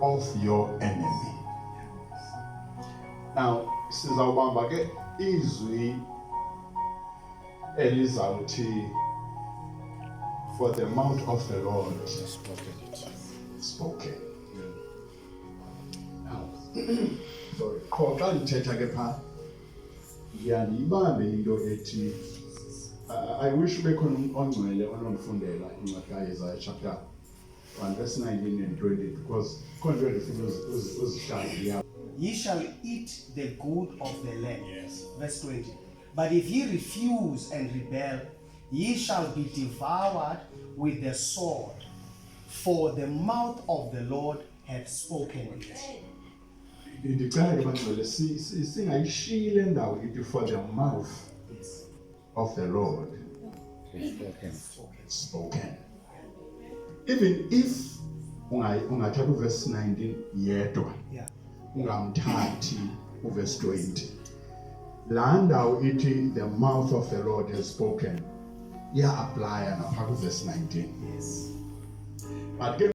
of your enemy. Now, sizawubamba ke izwi elizawuthi, for the mouth of the Lord spoken. Now, sorry, qho xa ndithetha ke phaa ndiyandiyibambe into ethi I wish ube khona ongcwele onondifundela incwadi kaIsaiah chapter 1 verse 19 and 20, because khona into endifuna uzihlale. Ye shall eat the good of the land. Yes. Verse 20. But if ye refuse and rebel, ye shall be devoured with the sword, for the mouth of the Lord hath spoken it. Ndicela ke bangcwele singayishiyi le ndawo ithi for the mouth of the Lord spoken. Even if ungathatha uverse 19 yedwa, Yeah. ungamthathi uverse 20, laa ndawo ithi the mouth of the Lord has spoken iya-aplya naphaa kuverse 19. Yes. But ke